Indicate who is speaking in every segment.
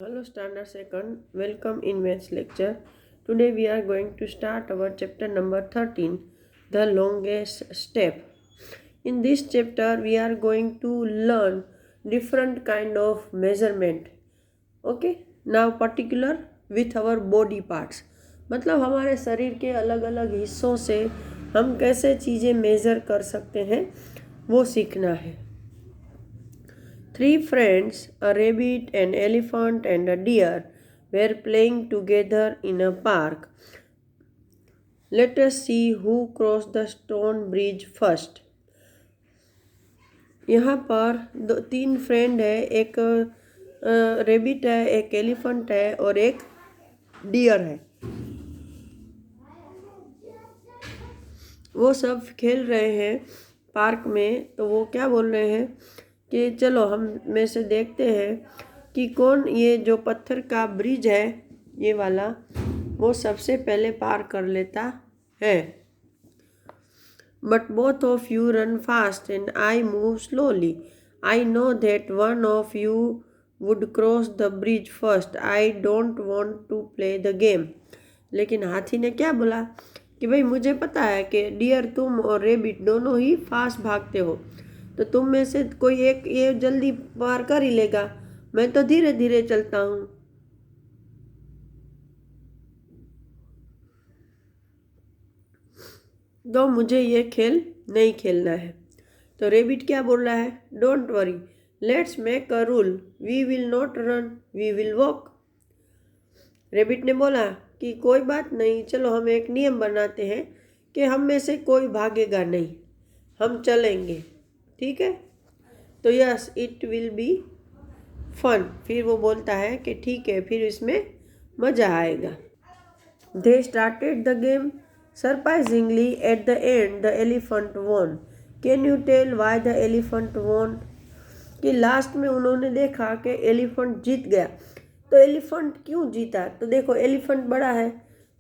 Speaker 1: Hello Standard Second, welcome in maths lecture. Today we are going to start our chapter number 13, the longest step. In this chapter we are going to learn different kind of measurement. Okay, now particular with our body parts. मतलब हमारे शरीर के अलग अलग हिस्सों से हम कैसे चीज़ें मेज़र कर सकते हैं वो सीखना है. Three friends, a rabbit, an elephant, and a deer, were playing together in a park. Let us see who crossed the stone bridge first. यहाँ पर तीन फ्रेंड है, एक रेबिट है, एक एलिफेंट है और एक डियर है. वो सब खेल रहे हैं पार्क में. तो वो क्या बोल रहे हैं कि चलो हम में से देखते हैं कि कौन ये जो पत्थर का ब्रिज है ये वाला वो सबसे पहले पार कर लेता है. But both of you run fast and I move slowly. I know that one of you would cross the bridge first. I don't want to play the game. लेकिन हाथी ने क्या बोला कि भाई मुझे पता है कि डियर तुम और रेबिट दोनों ही फास्ट भागते हो, तो तुम में से कोई एक ये जल्दी पार कर ही लेगा, मैं तो धीरे धीरे चलता हूँ. तो मुझे ये खेल नहीं खेलना है. तो रेबिट क्या बोल रहा है, don't worry, let's make a rule, we will not run, we will walk. Rabbit ने बोला कि कोई बात नहीं, चलो हम एक नियम बनाते हैं कि हम में से कोई भागेगा नहीं, हम चलेंगे. ठीक है, तो yes it will be fun. फिर वो बोलता है कि ठीक है, फिर इसमें मज़ा आएगा. They started the game. Surprisingly at the end the elephant won. Can you tell why the elephant won. कि लास्ट में उन्होंने देखा कि एलिफेंट जीत गया. तो एलिफेंट क्यों जीता, तो देखो एलिफेंट बड़ा है,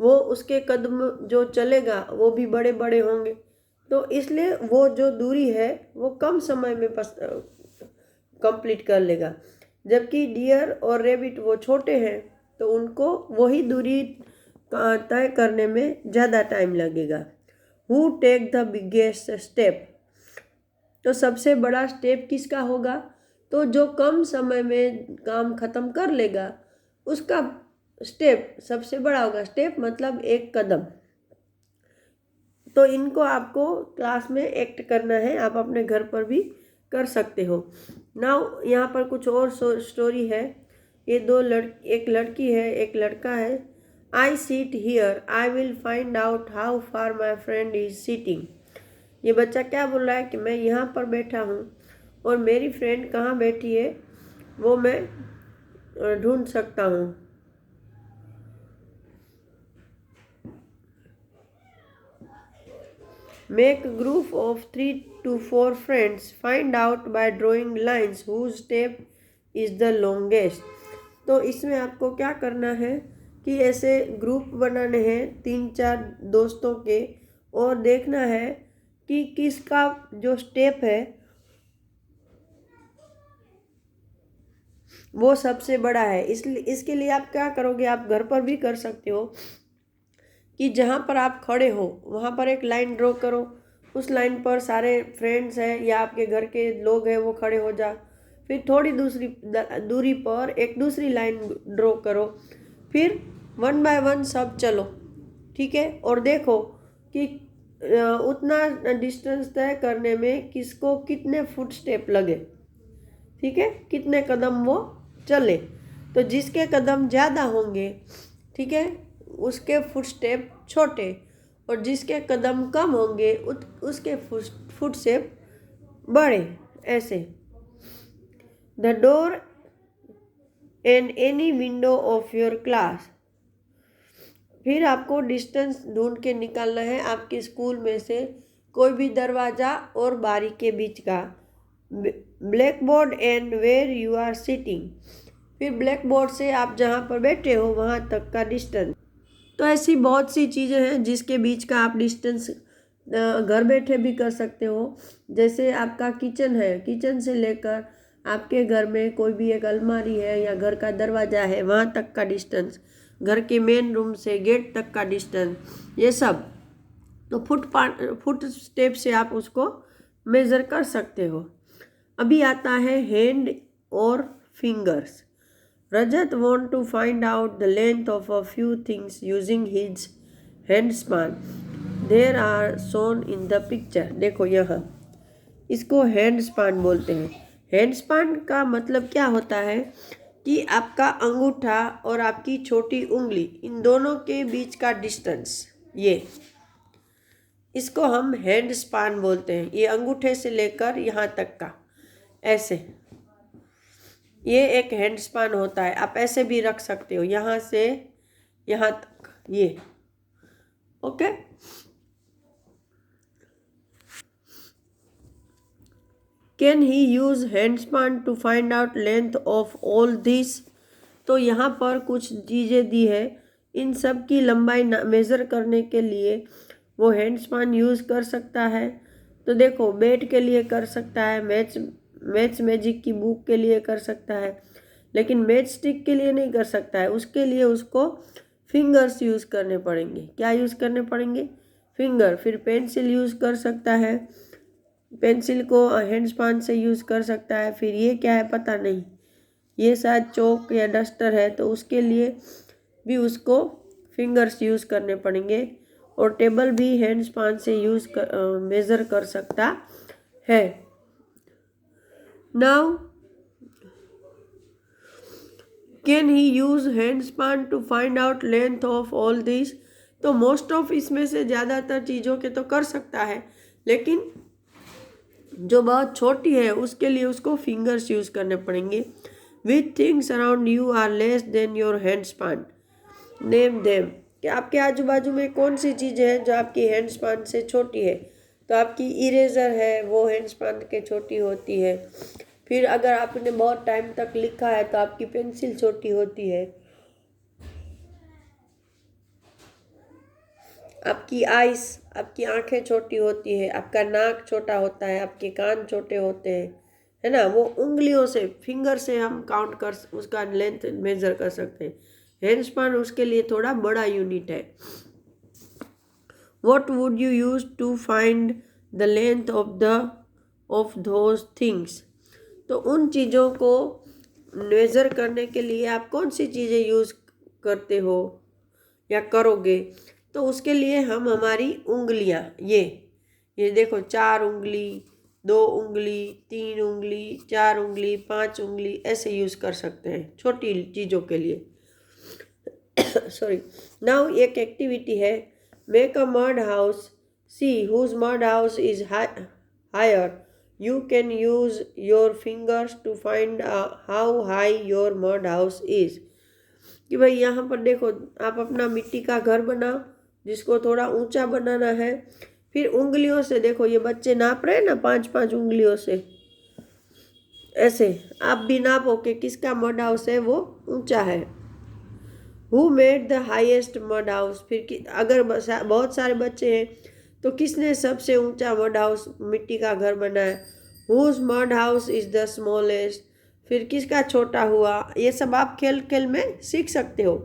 Speaker 1: वो उसके कदम जो चलेगा वो भी बड़े बड़े होंगे, तो इसलिए वो जो दूरी है वो कम समय में कंप्लीट कर लेगा. जबकि डियर और रेबिट वो छोटे हैं, तो उनको वही दूरी तय करने में ज़्यादा टाइम लगेगा. Who take the biggest step. तो सबसे बड़ा स्टेप किसका होगा, तो जो कम समय में काम ख़त्म कर लेगा उसका स्टेप सबसे बड़ा होगा. स्टेप मतलब एक कदम. तो इनको आपको क्लास में एक्ट करना है, आप अपने घर पर भी कर सकते हो. नाउ यहाँ पर कुछ और स्टोरी है. ये एक लड़की है, एक लड़का है. I seat here, I will find out how far my friend is seating. ये बच्चा क्या बोल रहा है कि मैं यहाँ पर बैठा हूँ और मेरी फ्रेंड कहाँ बैठी है वो मैं ढूंढ सकता हूँ. Make a group of 3 to 4 friends. Find out by drawing lines whose step is the longest. तो इसमें आपको क्या करना है कि ऐसे ग्रुप बनाने हैं 3-4 दोस्तों के, और देखना है कि किसका जो स्टेप है वो सबसे बड़ा है. इसलिए इसके लिए आप क्या करोगे, आप घर पर भी कर सकते हो कि जहाँ पर आप खड़े हो वहाँ पर एक लाइन ड्रॉ करो. उस लाइन पर सारे फ्रेंड्स हैं या आपके घर के लोग हैं वो खड़े हो जा. फिर थोड़ी दूसरी दूरी पर एक दूसरी लाइन ड्रॉ करो. फिर 1 बाय 1 सब चलो. ठीक है, और देखो कि उतना डिस्टेंस तय करने में किसको कितने फुट स्टेप लगे. ठीक है, कितने कदम वो चले. तो जिसके कदम ज़्यादा होंगे, ठीक है, उसके फुट स्टेप छोटे, और जिसके कदम कम होंगे उसके फुट स्टेप बड़े. ऐसे the door and any window of your class. फिर आपको डिस्टेंस ढूंढ के निकालना है आपके स्कूल में से कोई भी दरवाज़ा और बारी के बीच का. Black board and where you are sitting. फिर ब्लैक बोर्ड से आप जहाँ पर बैठे हो वहाँ तक का डिस्टेंस. तो ऐसी बहुत सी चीज़ें हैं जिसके बीच का आप डिस्टेंस घर बैठे भी कर सकते हो. जैसे आपका किचन है, किचन से लेकर आपके घर में कोई भी एक अलमारी है या घर का दरवाज़ा है, वहाँ तक का डिस्टेंस, घर के मेन रूम से गेट तक का डिस्टेंस, ये सब तो फुट स्टेप से आप उसको मेज़र कर सकते हो। अभी आता है हैंड और fingers. Rajat want to find out the length of a few things using his hand span. There are shown in the picture. देखो यहाँ इसको हैंड स्पान बोलते हैं। हैंड स्पान का मतलब क्या होता है कि आपका अंगूठा और आपकी छोटी उंगली, इन दोनों के बीच का डिस्टेंस, ये इसको हम हैंड स्पान बोलते हैं। ये अंगूठे से लेकर यहाँ तक का, ऐसे, ये एक हैंड स्पान होता है। आप ऐसे भी रख सकते हो, यहाँ से यहाँ तक, ये okay. Can he use hand span to find out length of all this. तो यहाँ पर कुछ चीज़ें दी है, इन सब की लंबाई मेज़र करने के लिए वो हैंड स्पान यूज़ कर सकता है। तो देखो, बैट के लिए कर सकता है, मैथ्स मैजिक की बुक के लिए कर सकता है, लेकिन मैच स्टिक के लिए नहीं कर सकता है। उसके लिए उसको फिंगर्स यूज़ करने पड़ेंगे। क्या यूज़ करने पड़ेंगे? फिंगर। फिर पेंसिल यूज़ कर सकता है, पेंसिल को हैंड स्पान से यूज़ कर सकता है। फिर ये क्या है पता नहीं, ये शायद चौक या डस्टर है, तो उसके लिए भी उसको फिंगर्स यूज़ करने पड़ेंगे। और टेबल भी हैंड स्पान से मेज़र कर सकता है। Now can he use hand span to find out length of all this. तो मोस्ट ऑफ इसमें से ज़्यादातर चीज़ों के तो कर सकता है, लेकिन जो बहुत छोटी है उसके लिए उसको फिंगर्स यूज़ करने पड़ेंगे। With things around you are less than your hand span, name them. कि आपके आजू बाजू में कौन सी चीज़ें हैं जो आपकी हैंड स्पान से छोटी है? तो आपकी इरेज़र है, वो हैंड स्पान के छोटी होती है। फिर अगर आपने बहुत टाइम तक लिखा है तो आपकी पेंसिल छोटी होती है। आपकी आइस, आपकी आंखें छोटी होती है, आपका नाक छोटा होता है, आपके कान छोटे होते हैं, है ना। वो उंगलियों से, फिंगर से हम काउंट कर, उसका लेंथ मेजर कर सकते हैं। हैंड स्पान उसके लिए थोड़ा बड़ा यूनिट है। What would you use to find the length of those things. तो उन चीज़ों को मेज़र करने के लिए आप कौन सी चीज़ें यूज़ करते हो या करोगे? तो उसके लिए हम हमारी उंगलियां, ये देखो, 4 उंगली, 2 उंगली, 3 उंगली, 4 उंगली, 5 उंगली, ऐसे यूज़ कर सकते हैं छोटी चीज़ों के लिए। सॉरी। नाउ एक एक्टिविटी है, make a mud house, see whose mud house is higher. You can use your fingers to find how high your mud house is. कि भाई यहाँ पर देखो, आप अपना मिट्टी का घर बनाओ जिसको थोड़ा ऊंचा बनाना है। फिर उंगलियों से देखो, ये बच्चे नाप रहे हैं ना 5-5 उंगलियों से, ऐसे आप भी नापो कि किसका मड हाउस है वो ऊंचा है। Who made the highest mud house? फिर अगर बहुत सारे बच्चे हैं तो किसने सबसे ऊंचा मड हाउस, मिट्टी का घर बनाया? Whose mud house is the smallest? फिर किसका छोटा हुआ? ये सब आप खेल खेल में सीख सकते हो,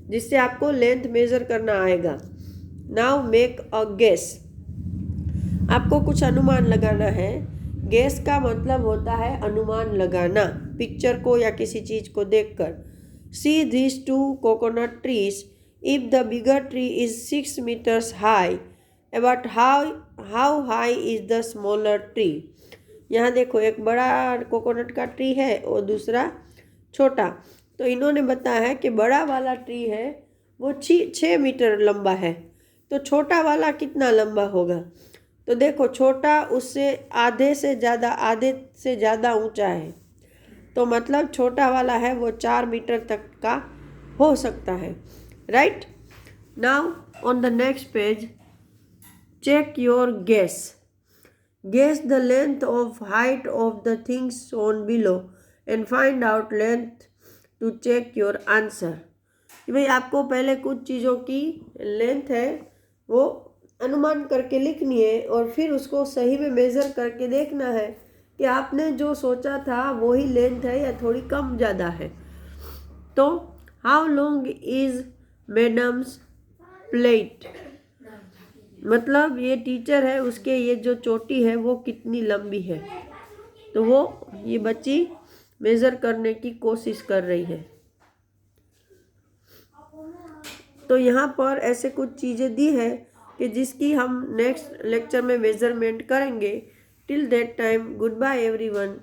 Speaker 1: जिससे आपको लेंथ मेजर करना आएगा। Now make a guess. आपको कुछ अनुमान लगाना है। गेस का मतलब होता है अनुमान लगाना, पिक्चर को या किसी चीज़ को देखकर। See these 2 coconut trees. If the bigger tree is 6 meters high, but how high is the smaller tree? यहाँ देखो, एक बड़ा कोकोनट का ट्री है और दूसरा छोटा। तो इन्होंने बताया है कि बड़ा वाला ट्री है वो 6 मीटर लंबा है, तो छोटा वाला कितना लंबा होगा? तो देखो, छोटा उससे आधे से ज़्यादा ऊंचा है, तो मतलब छोटा वाला है वो 4 मीटर तक का हो सकता है। Right. Now on the next page, check your guess. Guess the length of height of the things shown below and find out length to check your answer. कि भाई आपको पहले कुछ चीज़ों की लेंथ है वो अनुमान करके लिखनी है और फिर उसको सही में मेज़र करके देखना है कि आपने जो सोचा था वही लेंथ है या थोड़ी कम ज़्यादा है। तो how long is madams plate, मतलब ये टीचर है उसके ये जो चोटी है वो कितनी लंबी है। तो वो ये बच्ची मेज़र करने की कोशिश कर रही है। तो यहाँ पर ऐसे कुछ चीज़ें दी है कि जिसकी हम नेक्स्ट लेक्चर में मेजरमेंट करेंगे। Till that time goodbye everyone.